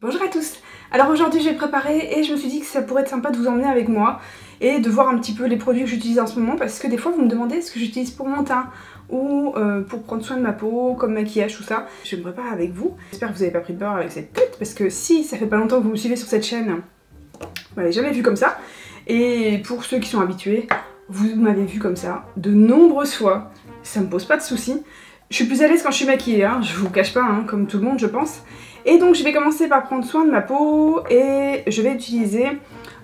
Bonjour à tous. Alors aujourd'hui je vais préparer et je me suis dit que ça pourrait être sympa de vous emmener avec moi et de voir un petit peu les produits que j'utilise en ce moment parce que des fois vous me demandez ce que j'utilise pour mon teint ou pour prendre soin de ma peau, comme maquillage, tout ça. Je vais me préparer avec vous. J'espère que vous n'avez pas pris peur avec cette tête parce que si ça fait pas longtemps que vous me suivez sur cette chaîne, vous m'avez jamais vu comme ça. Et pour ceux qui sont habitués, vous m'avez vu comme ça de nombreuses fois. Ça me pose pas de soucis. Je suis plus à l'aise quand je suis maquillée, hein, je vous cache pas, hein, comme tout le monde je pense. Et donc je vais commencer par prendre soin de ma peau et je vais utiliser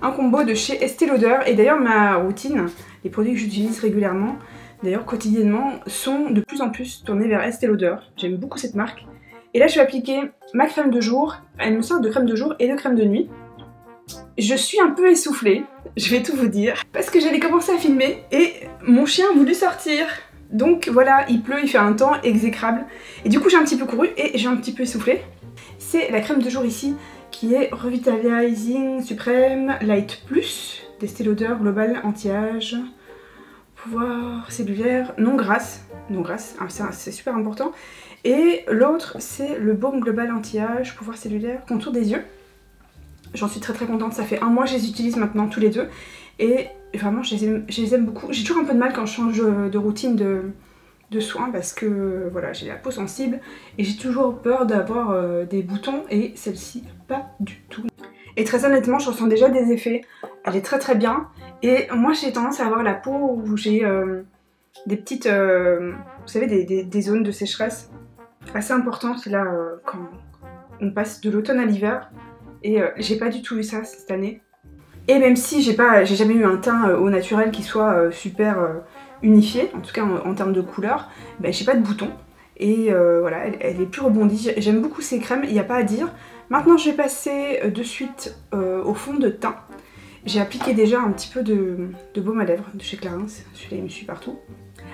un combo de chez Estée Lauder. Et d'ailleurs ma routine, les produits que j'utilise régulièrement, d'ailleurs quotidiennement, sont de plus en plus tournés vers Estée Lauder. J'aime beaucoup cette marque. Et là je vais appliquer ma crème de jour, elle me sert de crème de jour et de crème de nuit. Je suis un peu essoufflée, je vais tout vous dire, parce que j'allais commencer à filmer et mon chien a voulu sortir. Donc voilà, il pleut, il fait un temps exécrable. Et du coup j'ai un petit peu couru et j'ai un petit peu essoufflé. C'est la crème de jour ici qui est Revitalizing Supreme Light Plus d'Estée Lauder Global Anti-Âge. Pouvoir cellulaire non grasse. Non grasse, c'est super important. Et l'autre c'est le Baume Global Anti-Âge, pouvoir cellulaire, contour des yeux. J'en suis très contente, ça fait un mois que je les utilise maintenant tous les deux. Et vraiment je les aime beaucoup. J'ai toujours un peu de mal quand je change de routine de soins parce que voilà, j'ai la peau sensible et j'ai toujours peur d'avoir des boutons et celle-ci pas du tout. Et très honnêtement je ressens déjà des effets, elle est très bien et moi j'ai tendance à avoir la peau où j'ai des petites, vous savez des zones de sécheresse assez importantes là quand on passe de l'automne à l'hiver et j'ai pas du tout eu ça cette année. Et même si j'ai jamais eu un teint au naturel qui soit super unifié, en tout cas en termes de couleur, ben, j'ai pas de boutons. Et voilà, elle est plus rebondie. J'aime beaucoup ces crèmes, il n'y a pas à dire. Maintenant je vais passer de suite au fond de teint. J'ai appliqué déjà un petit peu de baume à lèvres de chez Clarins, celui-là il me suit partout.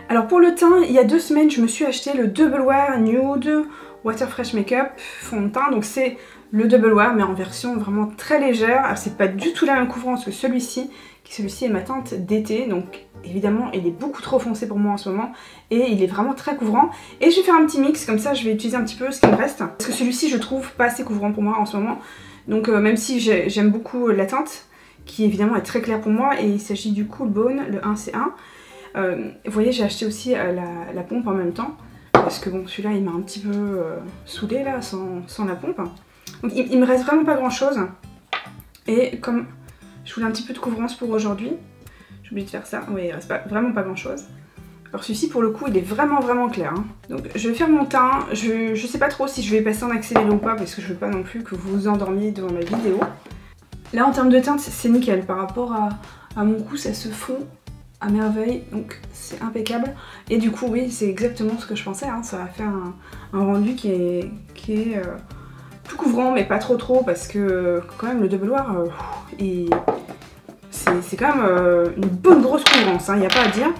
Alors pour le teint, il y a 2 semaines je me suis acheté le Double Wear Nude Water Fresh Makeup fond de teint. Donc c'est le Double Wear mais en version vraiment très légère. Alors c'est pas du tout la même couvrance que celui-ci. Celui-ci est ma teinte d'été, donc évidemment il est beaucoup trop foncé pour moi en ce moment et il est vraiment très couvrant. Et je vais faire un petit mix, comme ça je vais utiliser un petit peu ce qui me reste. Parce que celui-ci je trouve pas assez couvrant pour moi en ce moment. Donc même si j'aime beaucoup la teinte, qui évidemment est très claire pour moi, et il s'agit du Cool Bone, le 1C1. Vous voyez j'ai acheté aussi la pompe en même temps. Parce que bon celui-là il m'a un petit peu saoulée là sans la pompe. Donc il me reste vraiment pas grand chose. Et comme je voulais un petit peu de couvrance pour aujourd'hui, j'ai oublié de faire ça, oui il reste vraiment pas grand chose. Alors celui-ci pour le coup il est vraiment clair. Hein. Donc je vais faire mon teint, je sais pas trop si je vais passer en accéléré ou pas parce que je veux pas non plus que vous vous endormiez devant ma vidéo. Là en termes de teinte c'est nickel, par rapport à mon cou ça se fond à merveille, donc c'est impeccable. Et du coup oui c'est exactement ce que je pensais, hein. Ça va faire un rendu qui est tout couvrant mais pas trop parce que quand même le Double Wear c'est quand même une bonne grosse couvrance, il n'y a pas à dire.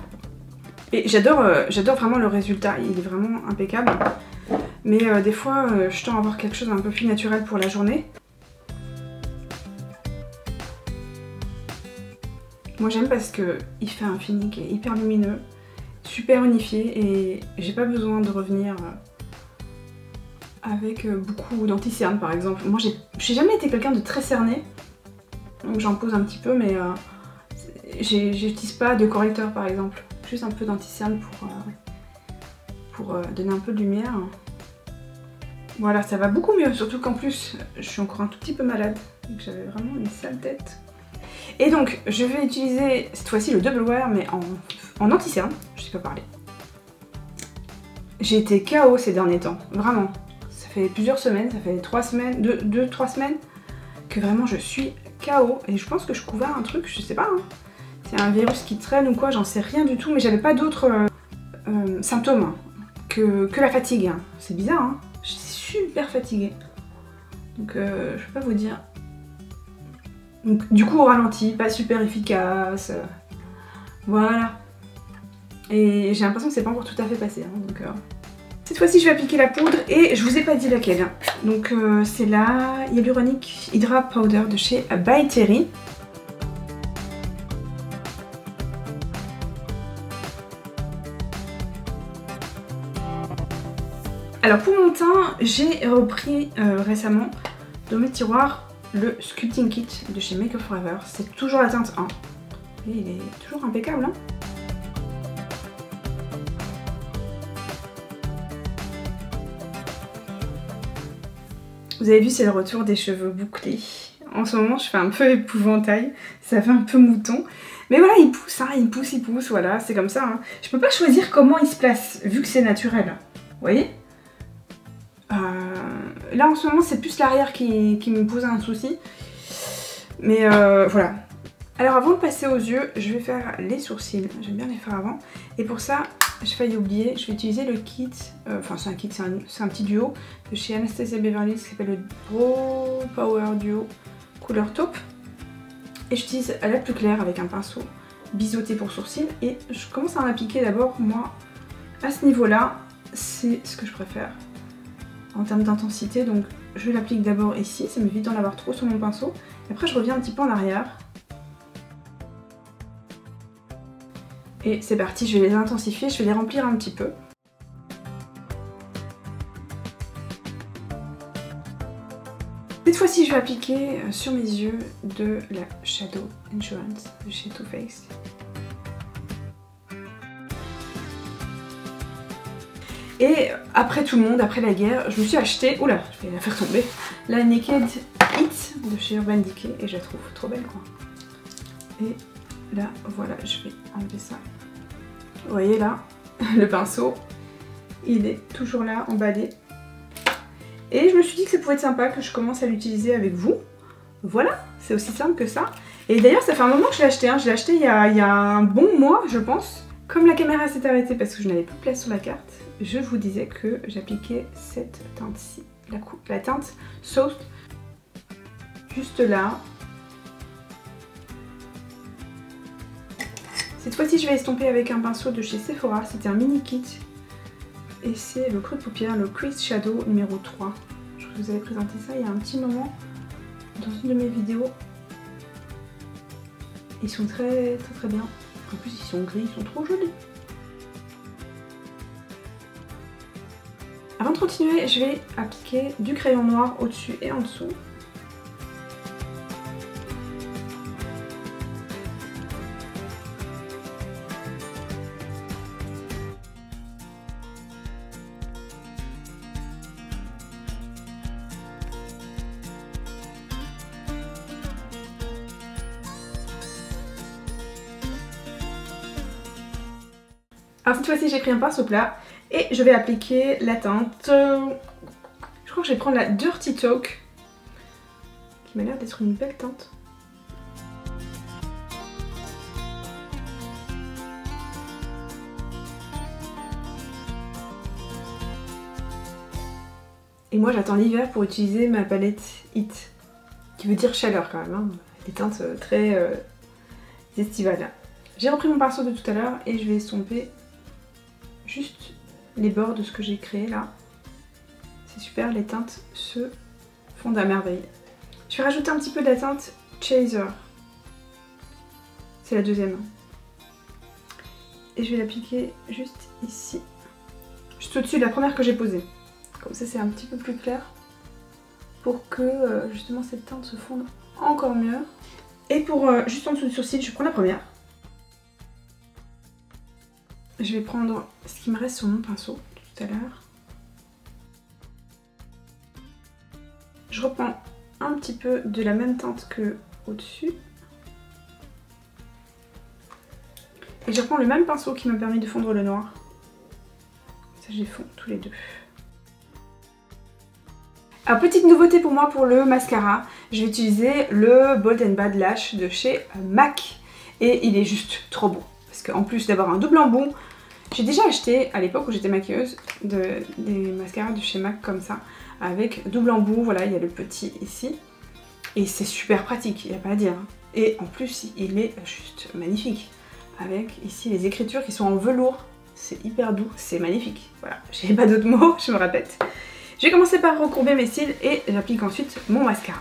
Et j'adore vraiment le résultat, il est vraiment impeccable. Mais des fois je tends à avoir quelque chose d'un peu plus naturel pour la journée. Moi j'aime parce qu'il fait un fini qui est hyper lumineux, super unifié et j'ai pas besoin de revenir avec beaucoup d'anti-cerne par exemple. Moi j'ai jamais été quelqu'un de très cerné, donc j'en pose un petit peu mais j'utilise pas de correcteur par exemple, juste un peu d'anti-cerne pour donner un peu de lumière. Voilà, ça va beaucoup mieux, surtout qu'en plus je suis encore un tout petit peu malade, donc j'avais vraiment une sale tête. Et donc je vais utiliser cette fois-ci le Double Wear mais en anti-cerne, je sais pas parler. J'ai été KO ces derniers temps, vraiment. Ça fait plusieurs semaines, ça fait 3 semaines, 2-3 semaines que vraiment je suis KO. Et je pense que je couvais un truc, je sais pas, hein. C'est un virus qui traîne ou quoi, j'en sais rien du tout, mais j'avais pas d'autres symptômes que la fatigue. Hein. C'est bizarre, hein. Je suis super fatiguée. Donc je peux pas vous dire. Donc du coup au ralenti, pas super efficace. Voilà. Et j'ai l'impression que c'est pas encore tout à fait passé. Hein, donc, cette fois-ci je vais appliquer la poudre et je vous ai pas dit laquelle. Hein. Donc c'est la Hyaluronic Hydra Powder de chez By Terry. Alors pour mon teint, j'ai repris récemment dans mes tiroirs le Sculpting Kit de chez Make Up For Ever. C'est toujours la teinte 1. Et il est toujours impeccable, hein. Vous avez vu, c'est le retour des cheveux bouclés. En ce moment, je fais un peu épouvantail. Ça fait un peu mouton. Mais voilà, il pousse, hein, il pousse, voilà, c'est comme ça. Hein. Je peux pas choisir comment il se place, vu que c'est naturel. Vous voyez, là, en ce moment, c'est plus l'arrière qui me pose un souci. Mais voilà. Alors, avant de passer aux yeux, je vais faire les sourcils. J'aime bien les faire avant. Et pour ça, j'ai failli oublier, je vais utiliser le kit. Enfin, c'est un kit, c'est un petit duo de chez Anastasia Beverly qui s'appelle le Brow Power Duo couleur taupe. Et j'utilise la plus claire avec un pinceau biseauté pour sourcils. Et je commence à en appliquer d'abord, moi, à ce niveau-là. C'est ce que je préfère en termes d'intensité. Donc, je l'applique d'abord ici. Ça m'évite d'en avoir trop sur mon pinceau. Et après, je reviens un petit peu en arrière. Et c'est parti, je vais les intensifier, je vais les remplir un petit peu. Cette fois-ci, je vais appliquer sur mes yeux de la Shadow Insurance de chez Too Faced. Et après tout le monde, après la guerre, je me suis acheté, oula, je vais la faire tomber, la Naked It de chez Urban Decay et je la trouve trop belle quoi. Et là, voilà, je vais enlever ça. Vous voyez là, le pinceau, il est toujours là, emballé. Et je me suis dit que ça pouvait être sympa que je commence à l'utiliser avec vous. Voilà, c'est aussi simple que ça. Et d'ailleurs, ça fait un moment que je l'ai acheté. Hein. Je l'ai acheté il y a un bon mois, je pense. Comme la caméra s'est arrêtée parce que je n'avais plus de place sur la carte, je vous disais que j'appliquais cette teinte-ci, la teinte Soft, juste là. Cette fois-ci, je vais estomper avec un pinceau de chez Sephora. C'était un mini kit. Et c'est le creux de paupière, le Crease Shadow numéro 3. Je vous avais présenté ça il y a un petit moment dans une de mes vidéos. Ils sont très bien. En plus, ils sont gris, ils sont trop jolis. Avant de continuer, je vais appliquer du crayon noir au-dessus et en dessous. Alors cette fois-ci j'ai pris un pinceau plat et je vais appliquer la teinte. Je crois que je vais prendre la Dirty Talk qui m'a l'air d'être une belle teinte. Et moi j'attends l'hiver pour utiliser ma palette Hit, qui veut dire chaleur quand même, hein. Des teintes très estivales. J'ai repris mon pinceau de tout à l'heure et je vais estomper juste les bords de ce que j'ai créé là. C'est super, les teintes se fondent à merveille. Je vais rajouter un petit peu de la teinte Chaser. C'est la deuxième. Et je vais l'appliquer juste ici. Juste au-dessus de la première que j'ai posée. Comme ça c'est un petit peu plus clair. Pour que justement cette teinte se fonde encore mieux. Et pour juste en dessous du sourcil, je prends la première. Je vais prendre ce qui me reste sur mon pinceau tout à l'heure. Je reprends un petit peu de la même teinte que au-dessus. Et je reprends le même pinceau qui m'a permis de fondre le noir. Ça, j'y fonds tous les deux. Alors, petite nouveauté pour moi pour le mascara, je vais utiliser le Bold and Bad Lash de chez MAC. Et il est juste trop beau. Parce qu'en plus d'avoir un double embout, j'ai déjà acheté à l'époque où j'étais maquilleuse des mascaras de chez MAC comme ça. Avec double embout, voilà, il y a le petit ici. Et c'est super pratique, il n'y a pas à dire. Et en plus, il est juste magnifique. Avec ici les écritures qui sont en velours. C'est hyper doux, c'est magnifique. Voilà, j'ai pas d'autres mots, je me répète. Je vais commencer par recourber mes cils et j'applique ensuite mon mascara.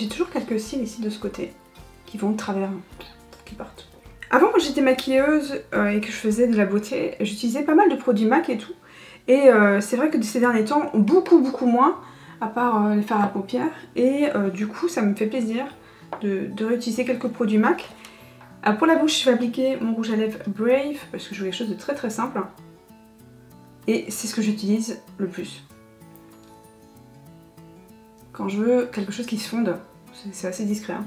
j'ai toujours quelques cils ici de ce côté qui vont de travers, qui partent. Avant, quand j'étais maquilleuse et que je faisais de la beauté, j'utilisais pas mal de produits MAC et tout. Et c'est vrai que ces derniers temps, beaucoup moins, à part les fards à paupières. Et du coup, ça me fait plaisir de réutiliser quelques produits MAC. Alors pour la bouche, je vais appliquer mon rouge à lèvres Brave, parce que je veux quelque chose de très simple. Et c'est ce que j'utilise le plus. Quand je veux quelque chose qui se fonde, c'est assez discret. Hein.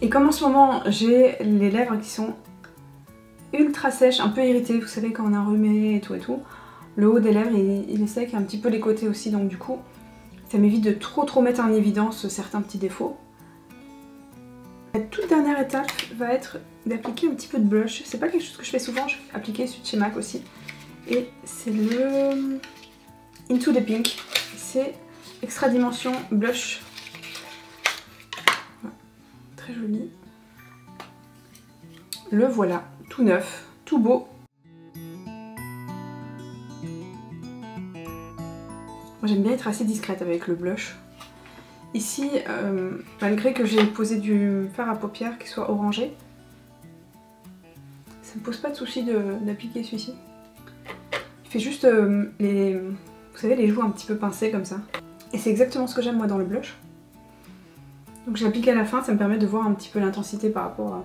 Et comme en ce moment, j'ai les lèvres qui sont ultra sèches, un peu irritées, vous savez quand on a un rhume et tout, le haut des lèvres il est sec, un petit peu les côtés aussi, donc du coup, ça m'évite de trop mettre en évidence certains petits défauts. La toute dernière étape va être d'appliquer un petit peu de blush. C'est pas quelque chose que je fais souvent, je vais appliquer celui de chez MAC aussi. Et c'est le Into the Pink. C'est Extra Dimension Blush. Voilà. Très joli. Le voilà, tout neuf, tout beau. Moi j'aime bien être assez discrète avec le blush. Ici, malgré que j'ai posé du fard à paupières qui soit orangé, ça me pose pas de souci d'appliquer celui-ci. Il fait juste vous savez, les joues un petit peu pincées comme ça. Et c'est exactement ce que j'aime moi dans le blush. Donc j'applique à la fin, ça me permet de voir un petit peu l'intensité par rapport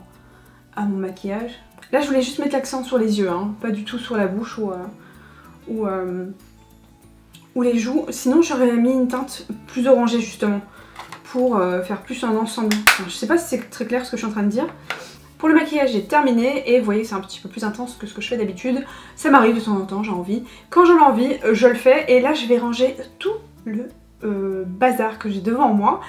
à mon maquillage. Là je voulais juste mettre l'accent sur les yeux, hein, pas du tout sur la bouche ou les joues. Sinon j'aurais mis une teinte plus orangée justement, pour faire plus un ensemble. Enfin, je sais pas si c'est très clair ce que je suis en train de dire. Pour le maquillage j'ai terminé et vous voyez c'est un petit peu plus intense que ce que je fais d'habitude. Ça m'arrive de temps en temps, j'ai envie. Quand j'en ai envie, je le fais et là je vais ranger tout le bazar que j'ai devant moi.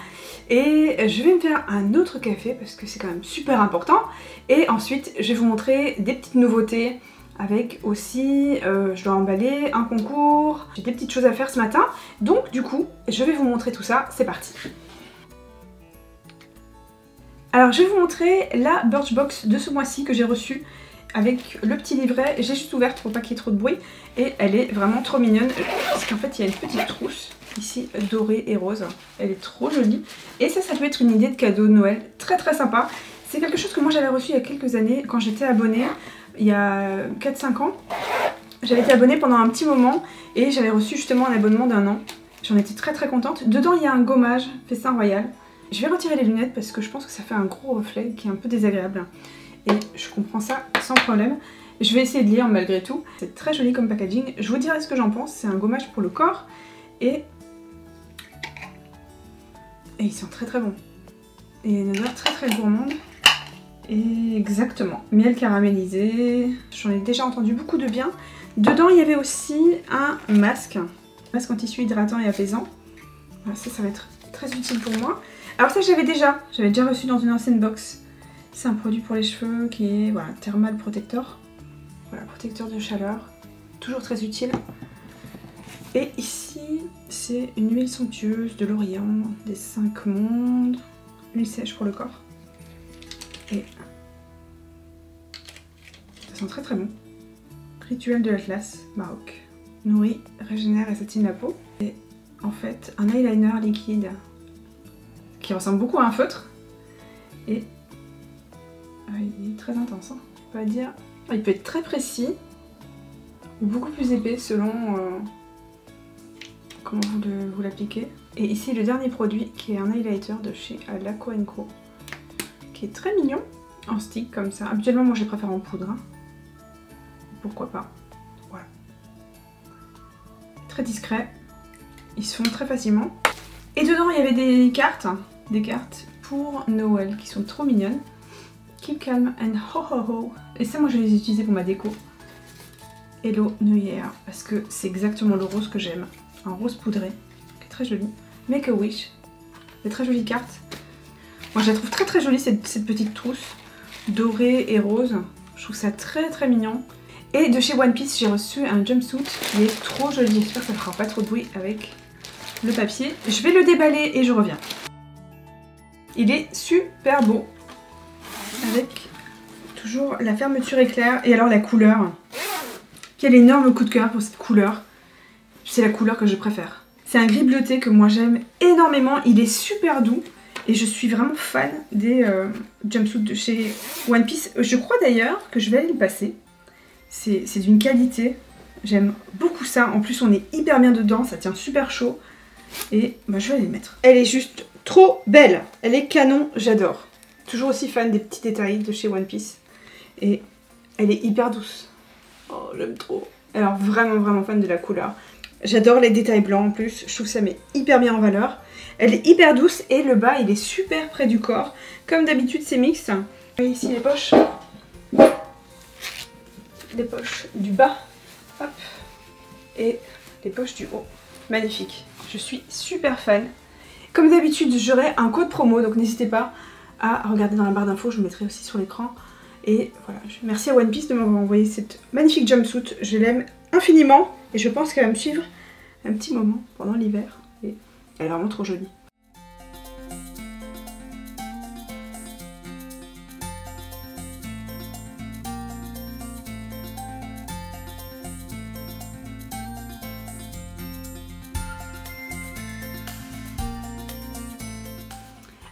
Et je vais me faire un autre café parce que c'est quand même super important. Et ensuite je vais vous montrer des petites nouveautés. Avec aussi, je dois emballer un concours. J'ai des petites choses à faire ce matin. Donc du coup, je vais vous montrer tout ça. C'est parti. Alors je vais vous montrer la Birchbox de ce mois-ci que j'ai reçue avec le petit livret. J'ai juste ouverte pour pas qu'il y ait trop de bruit. Et elle est vraiment trop mignonne. Parce qu'en fait il y a une petite trousse ici dorée et rose. Elle est trop jolie. Et ça peut être une idée de cadeau de Noël. Très sympa. C'est quelque chose que moi j'avais reçu il y a quelques années quand j'étais abonnée. Il y a 4-5 ans. J'avais été abonnée pendant un petit moment. Et j'avais reçu justement un abonnement d'1 an. J'en étais très contente. Dedans il y a un gommage Festin Royal. Je vais retirer les lunettes parce que je pense que ça fait un gros reflet qui est un peu désagréable. Et je comprends ça sans problème. Je vais essayer de lire malgré tout. C'est très joli comme packaging. Je vous dirai ce que j'en pense. C'est un gommage pour le corps. Et il sent très bon. Et il y a une odeur très gourmande. Et exactement. Miel caramélisé. J'en ai déjà entendu beaucoup de bien. Dedans il y avait aussi un masque. Un masque en tissu hydratant et apaisant. Voilà, ça va être très utile pour moi. Alors ça j'avais déjà reçu dans une ancienne box. C'est un produit pour les cheveux qui est voilà, Thermal Protector. Voilà, protecteur de chaleur. Toujours très utile. Et ici c'est une huile somptueuse de l'Orient, des 5 mondes. Huile sèche pour le corps. Et ça sent très bon. Rituel de l'Atlas, Maroc. Nourrit, régénère et satine la peau. Et en fait un eyeliner liquide qui ressemble beaucoup à un feutre. Et il est très intense, hein. On va dire. Il peut être très précis ou beaucoup plus épais selon comment vous l'appliquez. Et ici le dernier produit qui est un highlighter de chez Laco & Co, qui est très mignon en stick comme ça. Habituellement moi je les préfère en poudre, hein. Pourquoi pas. Voilà. Très discret. Ils se font très facilement. Et dedans il y avait des cartes pour Noël qui sont trop mignonnes. Keep calm and ho ho ho. Et ça moi je vais les utiliser pour ma déco. Hello New Year, parce que c'est exactement le rose que j'aime. Un rose poudré, qui est très joli. Make a wish. Des très jolies cartes. Moi je la trouve très jolie cette petite trousse dorée et rose. Je trouve ça très mignon. Et de chez One Piece j'ai reçu un jumpsuit qui est trop joli. J'espère que ça ne fera pas trop de bruit avec le papier. Je vais le déballer et je reviens. Il est super beau. Avec toujours la fermeture éclair et alors la couleur. Quel énorme coup de cœur pour cette couleur. C'est la couleur que je préfère. C'est un gris bleuté que moi j'aime énormément. Il est super doux et je suis vraiment fan des jumpsuits de chez One Piece. Je crois d'ailleurs que je vais aller le passer. C'est d'une qualité. J'aime beaucoup ça. En plus, on est hyper bien dedans. Ça tient super chaud. Et bah, je vais aller le mettre. Elle est juste trop belle. Elle est canon. J'adore. Toujours aussi fan des petits détails de chez One Piece. Et elle est hyper douce. Oh, j'aime trop. Alors vraiment fan de la couleur. J'adore les détails blancs en plus. Je trouve que ça met hyper bien en valeur. Elle est hyper douce et le bas il est super près du corps. Comme d'habitude c'est mixte. Et ici les poches. Les poches du bas. Hop. Et les poches du haut. Magnifique. Je suis super fan. Comme d'habitude j'aurai un code promo donc n'hésitez pas à regarder dans la barre d'infos. Je le mettrai aussi sur l'écran. Et voilà, merci à One Piece de m'avoir envoyé cette magnifique jumpsuit. Je l'aime infiniment et je pense qu'elle va me suivre un petit moment pendant l'hiver. Et elle est vraiment trop jolie.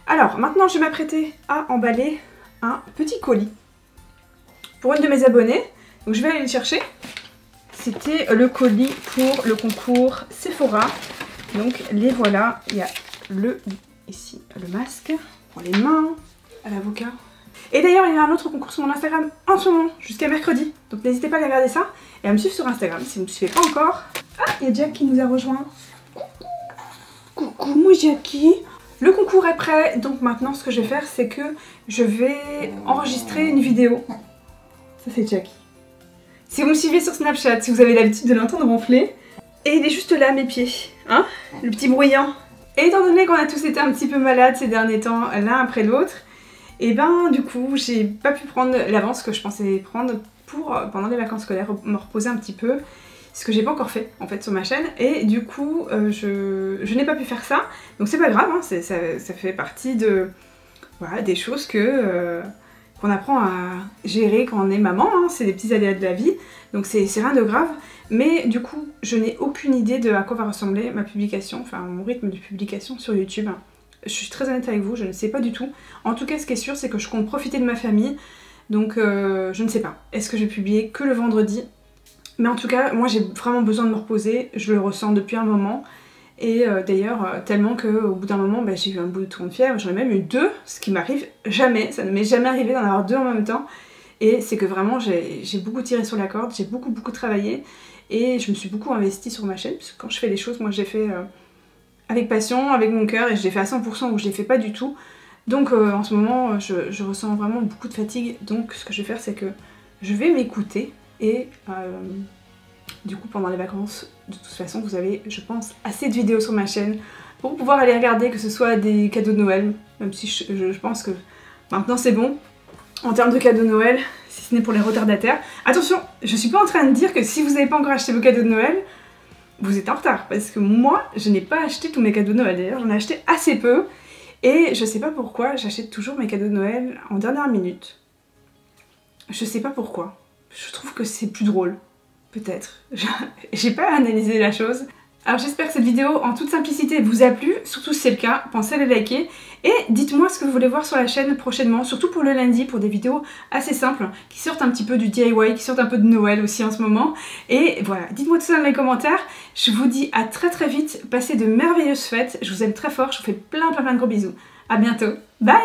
Alors maintenant je vais m'apprêter à emballer un petit colis pour une de mes abonnées, donc je vais aller le chercher. C'était le colis pour le concours Sephora, donc les voilà. Il y a ici le masque pour les mains, à l'avocat. Et d'ailleurs il y a un autre concours sur mon Instagram en ce moment, jusqu'à mercredi, donc n'hésitez pas à regarder ça et à me suivre sur Instagram si vous ne me suivez pas encore. Ah, il y a Jack qui nous a rejoint. Coucou mon Jackie. Le concours est prêt, donc maintenant ce que je vais faire c'est que je vais enregistrer une vidéo. Ça c'est Jackie. Si vous me suivez sur Snapchat, si vous avez l'habitude de l'entendre ronfler, et il est juste là à mes pieds, hein, le petit bruyant. Et étant donné qu'on a tous été un petit peu malades ces derniers temps, l'un après l'autre, et ben du coup j'ai pas pu prendre l'avance que je pensais prendre pour pendant les vacances scolaires, me reposer un petit peu. Ce que j'ai pas encore fait en fait sur ma chaîne et du coup je n'ai pas pu faire ça, donc c'est pas grave, hein, ça fait partie de voilà, des choses qu'on apprend à gérer quand on est maman, hein, c'est des petits aléas de la vie, donc c'est rien de grave, mais du coup je n'ai aucune idée de à quoi va ressembler ma publication, enfin mon rythme de publication sur YouTube. Je suis très honnête avec vous, je ne sais pas du tout. En tout cas ce qui est sûr c'est que je compte profiter de ma famille, donc je ne sais pas. Est-ce que je vais publier que le vendredi ? Mais en tout cas, moi j'ai vraiment besoin de me reposer, je le ressens depuis un moment. Et d'ailleurs, tellement qu'au bout d'un moment, bah, j'ai eu un bout de tour de fièvre, j'en ai même eu 2, ce qui m'arrive jamais, ça ne m'est jamais arrivé d'en avoir 2 en même temps. Et c'est que vraiment, j'ai beaucoup tiré sur la corde, j'ai beaucoup travaillé. Et je me suis beaucoup investie sur ma chaîne, parce que quand je fais les choses, moi je les fais avec passion, avec mon cœur, et je les fais à 100% ou je les fais pas du tout. Donc en ce moment, je ressens vraiment beaucoup de fatigue, donc ce que je vais faire, c'est que je vais m'écouter. Et du coup pendant les vacances, de toute façon vous avez je pense assez de vidéos sur ma chaîne pour pouvoir aller regarder, que ce soit des cadeaux de Noël, même si je pense que maintenant c'est bon en termes de cadeaux de Noël, si ce n'est pour les retardataires. Attention, je suis pas en train de dire que si vous n'avez pas encore acheté vos cadeaux de Noël, vous êtes en retard, parce que moi je n'ai pas acheté tous mes cadeaux de Noël, d'ailleurs j'en ai acheté assez peu et je sais pas pourquoi j'achète toujours mes cadeaux de Noël en dernière minute. Je sais pas pourquoi. Je trouve que c'est plus drôle, peut-être. J'ai pas analysé la chose. Alors j'espère que cette vidéo en toute simplicité vous a plu, surtout si c'est le cas, pensez à la liker. Et dites-moi ce que vous voulez voir sur la chaîne prochainement, surtout pour le lundi, pour des vidéos assez simples, qui sortent un petit peu du DIY, qui sortent un peu de Noël aussi en ce moment. Et voilà, dites-moi tout ça dans les commentaires. Je vous dis à très vite, passez de merveilleuses fêtes, je vous aime très fort, je vous fais plein de gros bisous. À bientôt, bye!